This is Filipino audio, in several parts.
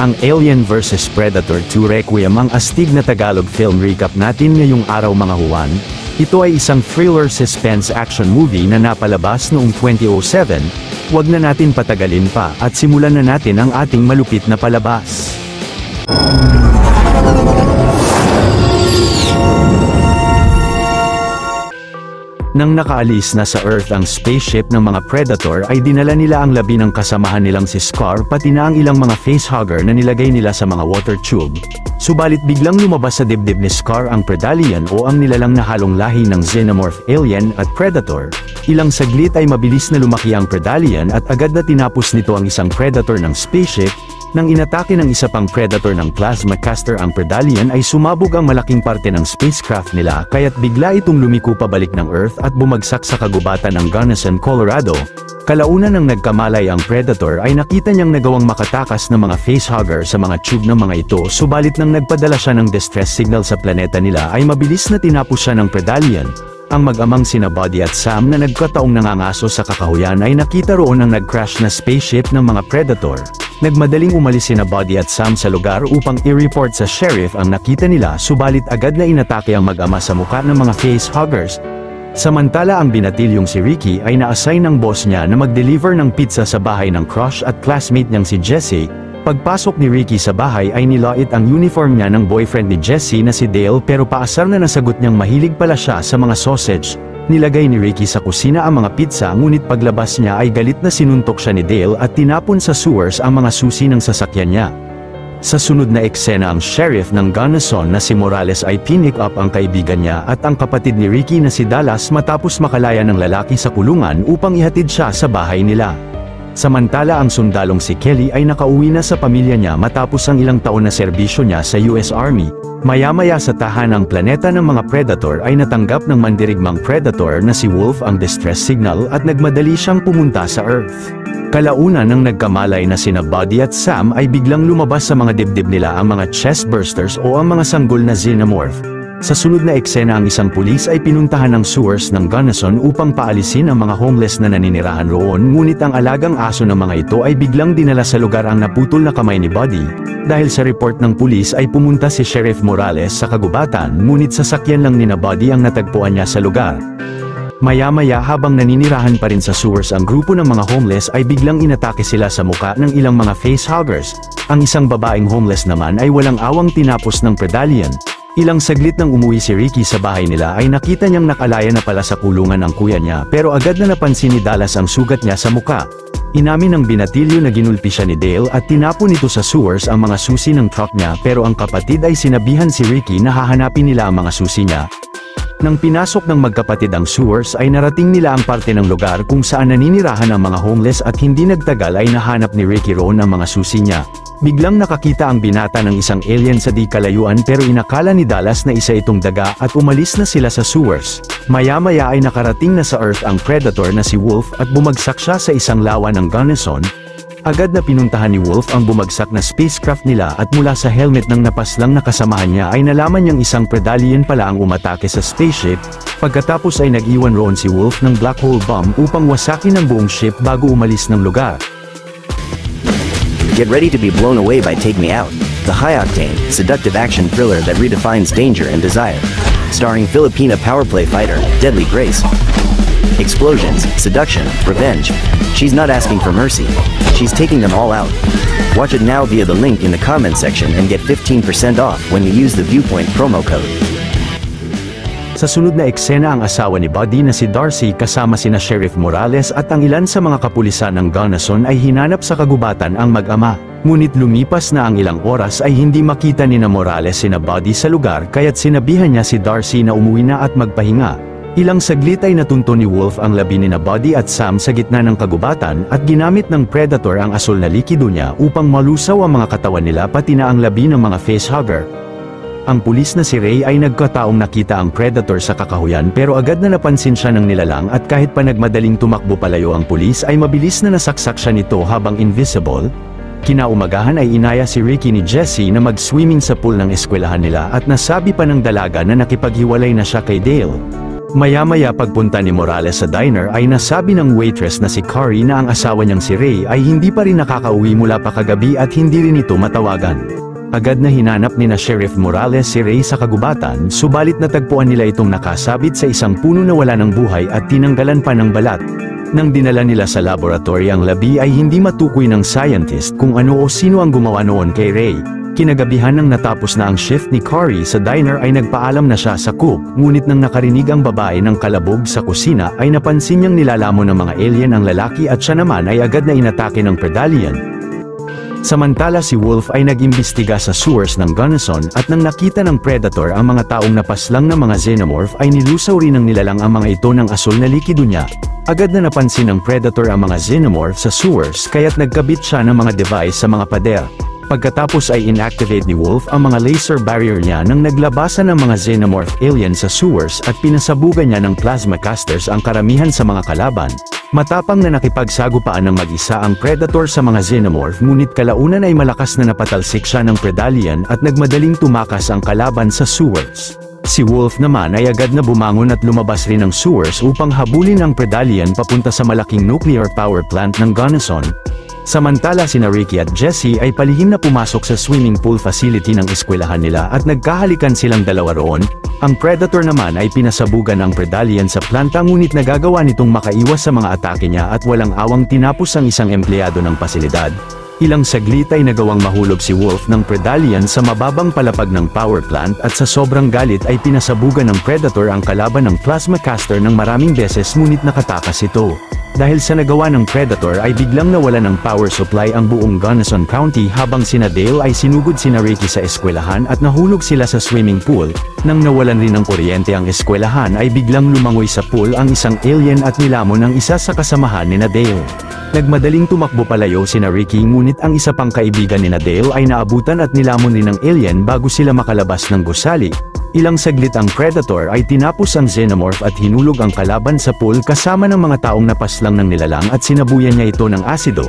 Ang Alien vs Predator 2 Requiem ang astig na Tagalog film recap natin ngayong araw mga Juan. Ito ay isang thriller suspense action movie na napalabas noong 2007. Huwag na natin patagalin pa at simulan na natin ang ating malupit na palabas. Nang nakaalis na sa Earth ang spaceship ng mga Predator ay dinala nila ang labi ng kasamahan nilang si Scar pati na ang ilang mga facehugger na nilagay nila sa mga water tube. Subalit biglang lumabas sa dibdib ni Scar ang Predalien o ang nilalang na halong lahi ng Xenomorph Alien at Predator. Ilang saglit ay mabilis na lumaki ang Predalien at agad na tinapos nito ang isang Predator ng spaceship. Nang inatake ng isa pang Predator ng Plasma Caster ang Predalien ay sumabog ang malaking parte ng spacecraft nila kaya't bigla itong lumiko pabalik ng Earth at bumagsak sa kagubatan ng Gunnison, Colorado. Kalaunan ng nagkamalay ang Predator ay nakita niyang nagawang makatakas ng mga facehugger sa mga tube ng mga ito subalit nang nagpadala siya ng distress signal sa planeta nila ay mabilis na tinapos siya ng Predalien. Ang mag-amang sina Buddy at Sam na nagkataong nangangaso sa kakahuyan ay nakita roon ang nag-crash na spaceship ng mga Predator. Nagmadaling umalis sina Buddy at Sam sa lugar upang i-report sa sheriff ang nakita nila subalit agad na inatake ang mag-ama sa muka ng mga facehuggers. Samantala ang binatilyong si Ricky ay na-assign ng boss niya na mag-deliver ng pizza sa bahay ng crush at classmate niyang si Jesse. Pagpasok ni Ricky sa bahay ay nilait ang uniform niya ng boyfriend ni Jesse na si Dale pero paasar na nasagot niyang mahilig pala siya sa mga sausage. Nilagay ni Ricky sa kusina ang mga pizza ngunit paglabas niya ay galit na sinuntok siya ni Dale at tinapon sa sewers ang mga susi ng sasakyan niya. Sa sunod na eksena ang sheriff ng Gunnison na si Morales ay pinick up ang kaibigan niya at ang kapatid ni Ricky na si Dallas matapos makalaya ng lalaki sa kulungan upang ihatid siya sa bahay nila. Samantala ang sundalong si Kelly ay nakauwi na sa pamilya niya matapos ang ilang taon na serbisyo niya sa US Army. Maya-maya sa tahanang planeta ng mga Predator ay natanggap ng mandirigmang Predator na si Wolf ang distress signal at nagmadali siyang pumunta sa Earth. Kalaunan nang nagkamalay na sina Buddy at Sam ay biglang lumabas sa mga dibdib nila ang mga chest bursters o ang mga sanggol na Xenomorph. Sa sunod na eksena ang isang pulis ay pinuntahan ng sewers ng Gunnison upang paalisin ang mga homeless na naninirahan roon ngunit ang alagang aso ng mga ito ay biglang dinala sa lugar ang naputol na kamay ni Buddy. Dahil sa report ng pulis ay pumunta si Sheriff Morales sa kagubatan ngunit sasakyan lang ni na Buddy ang natagpuan niya sa lugar. Maya-maya habang naninirahan pa rin sa sewers ang grupo ng mga homeless ay biglang inatake sila sa muka ng ilang mga facehuggers. Ang isang babaeng homeless naman ay walang awang tinapos ng Predalien. Ilang saglit nang umuwi si Ricky sa bahay nila ay nakita niyang nakalaya na pala sa kulungan ang kuya niya pero agad na napansin ni Dallas ang sugat niya sa muka. Inamin ng binatilyo na ginulpi siya ni Dale at tinapon nito sa sewers ang mga susi ng truck niya pero ang kapatid ay sinabihan si Ricky na hahanapin nila ang mga susi niya. Nang pinasok ng magkapatid ang sewers ay narating nila ang parte ng lugar kung saan naninirahan ang mga homeless at hindi nagtagal ay nahanap ni Ricky roon ang mga susi niya. Biglang nakakita ang binata ng isang alien sa di kalayuan pero inakala ni Dallas na isa itong daga at umalis na sila sa sewers. Maya-maya ay nakarating na sa Earth ang Predator na si Wolf at bumagsak siya sa isang lawa ng Gunnison. Agad na pinuntahan ni Wolf ang bumagsak na spacecraft nila at mula sa helmet ng napaslang na kasamahan niya ay nalaman niyang isang Predalien pala ang umatake sa spaceship. Pagkatapos ay nag-iwan roon si Wolf ng black hole bomb upang wasakin ang buong ship bago umalis ng lugar. Get ready to be blown away by Take Me Out, the high-octane, seductive action thriller that redefines danger and desire. Starring Filipina power play fighter, Deadly Grace. Explosions, seduction, revenge. She's not asking for mercy. She's taking them all out. Watch it now via the link in the comment section and get 15% off when you use the Viewpoint promo code. Sa sunod na eksena ang asawa ni Buddy na si Darcy kasama sina Sheriff Morales at ang ilan sa mga kapulisan ng Gunnison ay hinanap sa kagubatan ang mag-ama. Ngunit lumipas na ang ilang oras ay hindi makita ni na Morales sina Buddy sa lugar kaya't sinabihan niya si Darcy na umuwi na at magpahinga. Ilang saglit ay natunto ni Wolf ang labi ni na Buddy at Sam sa gitna ng kagubatan at ginamit ng Predator ang asul na likido niya upang malusaw ang mga katawan nila pati na ang labi ng mga facehugger. Ang pulis na si Ray ay nagkataong nakita ang Predator sa kakahuyan pero agad na napansin siya ng nilalang at kahit pa nagmadaling tumakbo palayo ang pulis ay mabilis na nasaksak siya nito habang invisible. Kinaumagahan ay inaya si Ricky ni Jesse na mag-swimming sa pool ng eskwelahan nila at nasabi pa ng dalaga na nakipaghiwalay na siya kay Dale. Maya-maya pagpunta ni Morales sa diner ay nasabi ng waitress na si Cory na ang asawa niyang si Ray ay hindi pa rin nakakauwi mula pa kagabi at hindi rin ito matawagan. Agad na hinanap ni na Sheriff Morales si Ray sa kagubatan, subalit natagpuan nila itong nakasabit sa isang puno na wala ng buhay at tinanggalan pa ng balat. Nang dinala nila sa laboratory ang labi ay hindi matukoy ng scientist kung ano o sino ang gumawa noon kay Ray. Kinagabihan nang natapos na ang shift ni Cory sa diner ay nagpaalam na siya sa cook, ngunit nang nakarinig ang babae ng kalabog sa kusina ay napansin niyang nilalamon ng mga alien ang lalaki at siya naman ay agad na inatake ng Predallian. Samantala si Wolf ay nag-imbestiga sa sewers ng Gunnison at nang nakita ng Predator ang mga taong napaslang ng mga Xenomorph ay nilusaw rin ng nilalang ang mga ito ng asul na likido niya. Agad na napansin ng Predator ang mga Xenomorph sa sewers kaya't nagkabit siya ng mga device sa mga pader. Pagkatapos ay inactivate ni Wolf ang mga laser barrier niya nang naglabasan ng mga Xenomorph alien sa sewers at pinasabugan niya ng plasma casters ang karamihan sa mga kalaban. Matapang na nakipagsagupaan ng mag-isa ang Predator sa mga Xenomorph ngunit kalaunan ay malakas na napatalsik siya ng Predallian at nagmadaling tumakas ang kalaban sa sewers. Si Wolf naman ay agad na bumangon at lumabas rin ng sewers upang habulin ang Predallian papunta sa malaking nuclear power plant ng Gunnison. Samantala sina Ricky at Jesse ay palihim na pumasok sa swimming pool facility ng eskwelahan nila at nagkahalikan silang dalawa roon. Ang Predator naman ay pinasabugan ang Predallian sa planta ngunit nagagawa nitong makaiwas sa mga atake niya at walang awang tinapos ang isang empleyado ng pasilidad. Ilang saglit ay nagawang mahulog si Wolf ng Predallian sa mababang palapag ng power plant at sa sobrang galit ay pinasabugan ng Predator ang kalaban ng plasma caster ng maraming beses ngunit nakatakas ito. Dahil sa nagawa ng Predator ay biglang nawala ng power supply ang buong Gunnison County habang sina Dale ay sinugod sina Ricky sa eskwelahan at nahulog sila sa swimming pool. Nang nawalan rin ng kuryente ang eskwelahan ay biglang lumangoy sa pool ang isang alien at nilamon ang isa sa kasamahan ni Dale. Nagmadaling tumakbo palayo sina Ricky ngunit ang isa pang kaibigan ni Dale ay naabutan at nilamon rin ng alien bago sila makalabas ng gusali. Ilang saglit ang Predator ay tinapos ang Xenomorph at hinulog ang kalaban sa pool kasama ng mga taong napaslang ng nilalang at sinabuyan niya ito ng asido.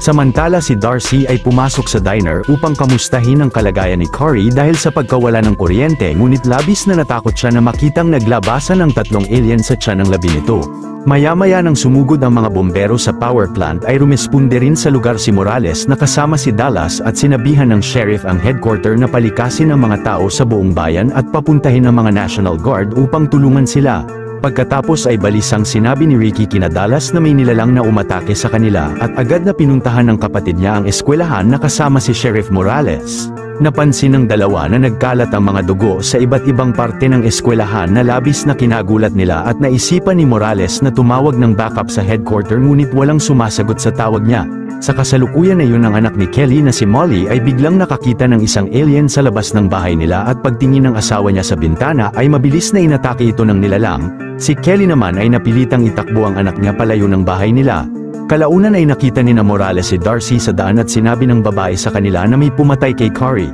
Samantala si Darcy ay pumasok sa diner upang kamustahin ang kalagayan ni Cory dahil sa pagkawala ng kuryente ngunit labis na natakot siya na makitang naglabasan ng tatlong alien sa tiyan ng labi nito. Maya-maya nang sumugod ang mga bombero sa power plant ay rumisponde rin sa lugar si Morales na kasama si Dallas at sinabihan ng sheriff ang headquarter na palikasin ang mga tao sa buong bayan at papuntahin ang mga National Guard upang tulungan sila. Pagkatapos ay balisang sinabi ni Ricky kina Dallas na may nilalang na umatake sa kanila at agad na pinuntahan ng kapatid niya ang eskwelahan na kasama si Sheriff Morales. Napansin ng dalawa na nagkalat ang mga dugo sa iba't ibang parte ng eskwelahan na labis na kinagulat nila at naisipan ni Morales na tumawag ng backup sa headquarter ngunit walang sumasagot sa tawag niya. Sa kasalukuyan na yun ang anak ni Kelly na si Molly ay biglang nakakita ng isang alien sa labas ng bahay nila at pagtingin ng asawa niya sa bintana ay mabilis na inatake ito ng nilalang. Si Kelly naman ay napilitang itakbo ang anak niya palayo ng bahay nila. Kalaunan ay nakita ni na Morales si Darcy sa daan at sinabi ng babae sa kanila na may pumatay kay Cory.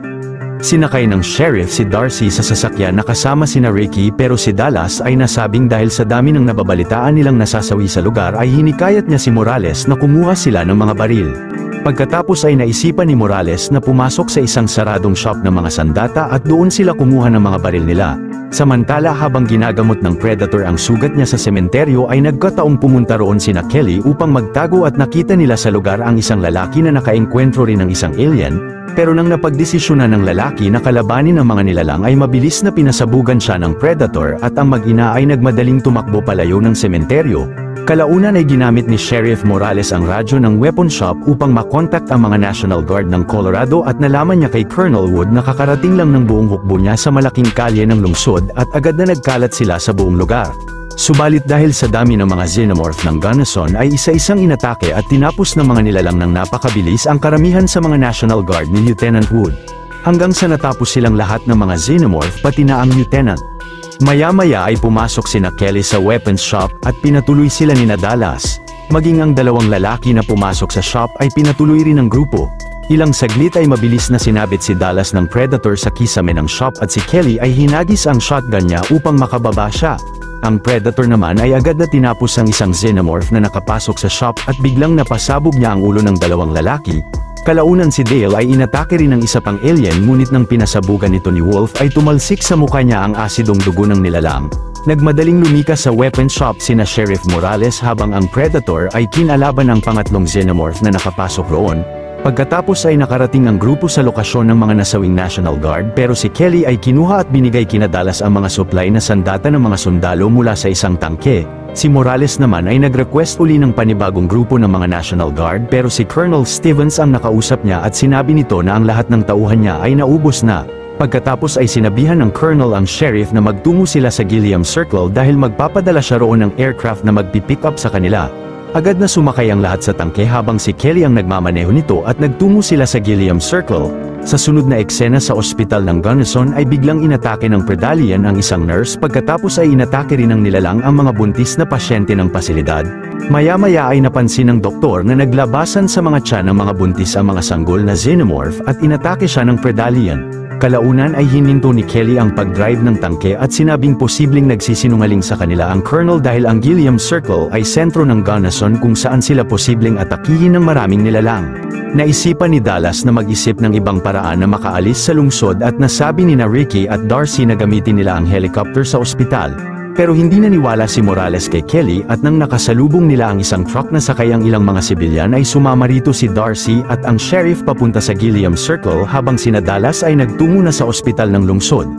Sinakay ng sheriff si Darcy sa sasakyan na kasama sina Ricky pero si Dallas ay nasabing dahil sa dami ng nababalitaan nilang nasasawi sa lugar ay hinikayat niya si Morales na kumuha sila ng mga baril. Pagkatapos ay naisipan ni Morales na pumasok sa isang saradong shop ng mga sandata at doon sila kumuha ng mga baril nila. Samantala habang ginagamot ng Predator ang sugat niya sa sementeryo ay nagkataong pumunta roon sina Kelly upang magtago at nakita nila sa lugar ang isang lalaki na nakaengkwentro rin ng isang alien, pero nang napagdesisyonan ng lalaki na kalabanin ang mga nilalang ay mabilis na pinasabugan siya ng Predator at ang mag-ina ay nagmadaling tumakbo palayo ng sementeryo. Kalaunan ay ginamit ni Sheriff Morales ang radyo ng weapon shop upang makontak ang mga National Guard ng Colorado at nalaman niya kay Colonel Wood na kakarating lang ng buong hukbo niya sa malaking kalye ng lungsod at agad na nagkalat sila sa buong lugar. Subalit dahil sa dami ng mga Xenomorph ng Gunnison ay isa-isang inatake at tinapos ng mga nilalang ng napakabilis ang karamihan sa mga National Guard ni Lieutenant Wood. Hanggang sa natapos silang lahat ng mga Xenomorph pati na ang Lieutenant. Maya-maya ay pumasok sina Kelly sa weapons shop at pinatuloy sila ni Dallas. Maging ang dalawang lalaki na pumasok sa shop ay pinatuloy rin ng grupo. Ilang saglit ay mabilis na sinabit si Dallas ng Predator sa kisame ng shop at si Kelly ay hinagis ang shotgun niya upang makababa siya. Ang Predator naman ay agad na tinapos ang isang Xenomorph na nakapasok sa shop at biglang napasabog niya ang ulo ng dalawang lalaki. Kalaunan si Dale ay inatake rin ng isa pang alien ngunit nang pinasabugan nito ni Wolf ay tumalsik sa mukha niya ang asidong dugo ng nilalang. Nagmadaling lumikas sa weapon shop sina Sheriff Morales habang ang Predator ay kinalaban ng pangatlong Xenomorph na nakapasok roon. Pagkatapos ay nakarating ang grupo sa lokasyon ng mga nasawing National Guard pero si Kelly ay kinuha at binigay kina Dallas ang mga supply na sandata ng mga sundalo mula sa isang tangke. Si Morales naman ay nag-request uli ng panibagong grupo ng mga National Guard pero si Colonel Stevens ang nakausap niya at sinabi nito na ang lahat ng tauhan niya ay naubos na. Pagkatapos ay sinabihan ng Colonel ang Sheriff na magtungo sila sa Gilliam Circle dahil magpapadala siya roon ng aircraft na magpipick up sa kanila. Agad na sumakay ang lahat sa tangke habang si Kelly ang nagmamaneho nito at nagtungo sila sa Gilliam Circle. Sa sunod na eksena sa ospital ng Gunnison ay biglang inatake ng Predallian ang isang nurse pagkatapos ay inatake rin ng nilalang ang mga buntis na pasyente ng pasilidad. Maya-maya ay napansin ng doktor na naglabasan sa mga tiyan ng mga buntis ang mga sanggol na Xenomorph at inatake siya ng Predallian. Kalaunan ay hininto ni Kelly ang pag-drive ng tangke at sinabing posibleng nagsisinungaling sa kanila ang Colonel dahil ang Gilliam Circle ay sentro ng Gunnison kung saan sila posibleng atakihin ng maraming nilalang. Naisipan ni Dallas na mag-isip ng ibang paraan na makaalis sa lungsod at nasabi ni Ricky at Darcy na gamitin nila ang helicopter sa ospital. Pero hindi naniwala si Morales kay Kelly at nang nakasalubong nila ang isang truck na sakay ang ilang mga sibilyan ay sumama rito si Darcy at ang sheriff papunta sa Gilliam Circle habang sina Dallas ay nagtungo na sa ospital ng lungsod.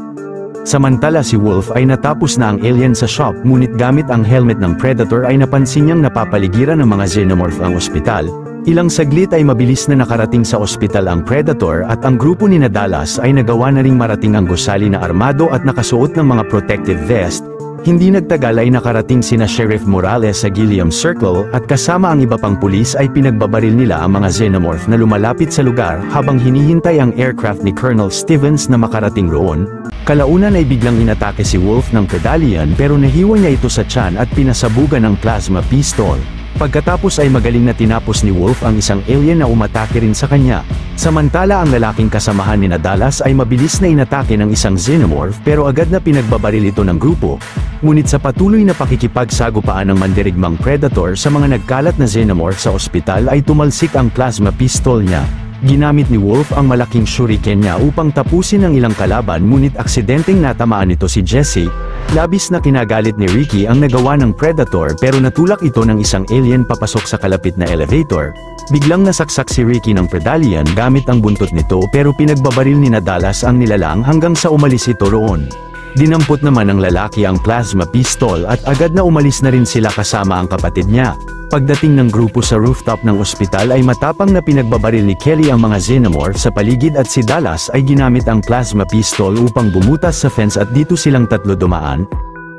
Samantala si Wolf ay natapos na ang alien sa shop ngunit gamit ang helmet ng Predator ay napansin niyang napapaligiran ng mga Xenomorph ang ospital. Ilang saglit ay mabilis na nakarating sa ospital ang Predator at ang grupo ni Dallas ay nagawa na ring marating ang gusali na armado at nakasuot ng mga protective vest. Hindi nagtagal ay nakarating sina Sheriff Morales sa Gilliam Circle at kasama ang iba pang pulis ay pinagbabaril nila ang mga Xenomorph na lumalapit sa lugar habang hinihintay ang aircraft ni Colonel Stevens na makarating roon. Kalaunan ay biglang inatake si Wolf ng Predallian pero nahiwa niya ito sa tiyan at pinasabugan ng plasma pistol. Pagkatapos ay magaling na tinapos ni Wolf ang isang alien na umatake rin sa kanya. Samantala ang lalaking kasamahan ni Dallas ay mabilis na inatake ng isang Xenomorph pero agad na pinagbabaril ito ng grupo. Ngunit sa patuloy na pakikipagsagupaan ng mandirigmang Predator sa mga nagkalat na Xenomorph sa ospital ay tumalsik ang plasma pistol niya. Ginamit ni Wolf ang malaking shuriken niya upang tapusin ang ilang kalaban ngunit aksidenteng natamaan nito si Jesse. Labis na kinagalit ni Ricky ang nagawa ng Predator pero natulak ito ng isang alien papasok sa kalapit na elevator. Biglang nasaksak si Ricky ng Predallian gamit ang buntot nito pero pinagbabaril ni Dallas ang nilalang hanggang sa umalis ito roon. Dinampot naman ng lalaki ang plasma pistol at agad na umalis na rin sila kasama ang kapatid niya. Pagdating ng grupo sa rooftop ng ospital ay matapang na pinagbabaril ni Kelly ang mga Xenomorph sa paligid at si Dallas ay ginamit ang plasma pistol upang bumutas sa fence at dito silang tatlo dumaan.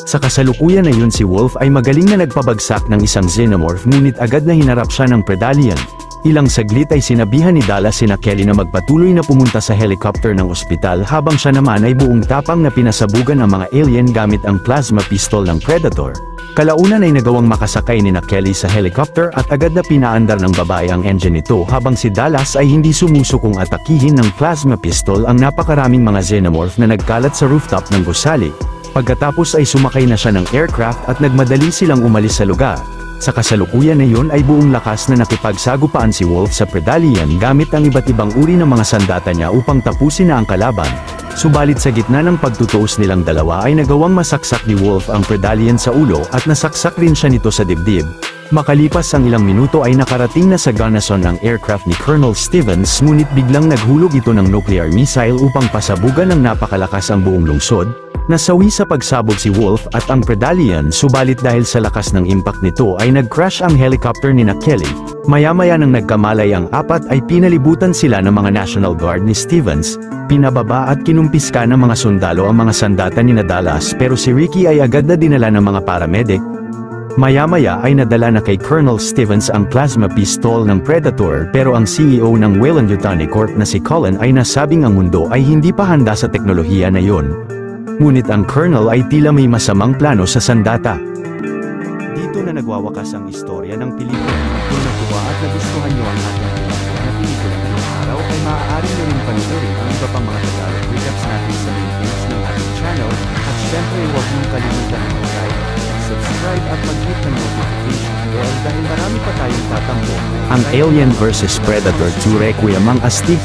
Sa kasalukuyan na yun si Wolf ay magaling na nagpabagsak ng isang Xenomorph ngunit agad na hinarap siya ng Predallian. Ilang saglit ay sinabihan ni Dallas sina Kelly na magpatuloy na pumunta sa helicopter ng ospital habang siya naman ay buong tapang na pinasabugan ang mga alien gamit ang plasma pistol ng Predator. Kalaunan ay nagawang makasakay ni Kelly sa helicopter at agad na pinaandar ng babae ang engine nito habang si Dallas ay hindi sumusukong atakihin ng plasma pistol ang napakaraming mga Xenomorph na nagkalat sa rooftop ng gusali. Pagkatapos ay sumakay na siya ng aircraft at nagmadali silang umalis sa lugar. Sa kasalukuyan na yun ay buong lakas na nakipagsagupaan si Wolf sa Predallian gamit ang iba't ibang uri ng mga sandata niya upang tapusin na ang kalaban. Subalit sa gitna ng pagtutuos nilang dalawa ay nagawang masaksak ni Wolf ang Predallian sa ulo at nasaksak rin siya nito sa dibdib. Makalipas ang ilang minuto ay nakarating na sa Gunnison ang aircraft ni Colonel Stevens ngunit biglang naghulog ito ng nuclear missile upang pasabugan ng napakalakas ang buong lungsod. Nasawi sa pagsabog si Wolf at ang Predallian subalit dahil sa lakas ng impact nito ay nag-crash ang helicopter ni Kelly. Maya-maya nang nagkamalay ang apat ay pinalibutan sila ng mga National Guard ni Stevens. Pinababa at kinumpiska ng mga sundalo ang mga sandata ni Dallas pero si Ricky ay agad na dinala ng mga paramedic. Maya-maya ay nadala na kay Colonel Stevens ang plasma pistol ng Predator pero ang CEO ng Weyland-Yutani Corp na si Colin ay nasabing ang mundo ay hindi pa handa sa teknolohiya na yon. Ngunit ang Colonel ay tila may masamang plano sa sandata. Dito na nagwawakas ang istorya ng pelikula. Kung natuwa at nagustuhan niyo ang ating na pelikula ngayong araw ay maaari nyo rin panoorin ang iba pang mga Tagalog recaps natin sa main page ng ating channel at syempre huwag niyong kalimutan mag-like, subscribe at mag-hit ng notification bell dahil marami pa tayong tatampo. ang Alien vs Predator 2 Requiem ang astig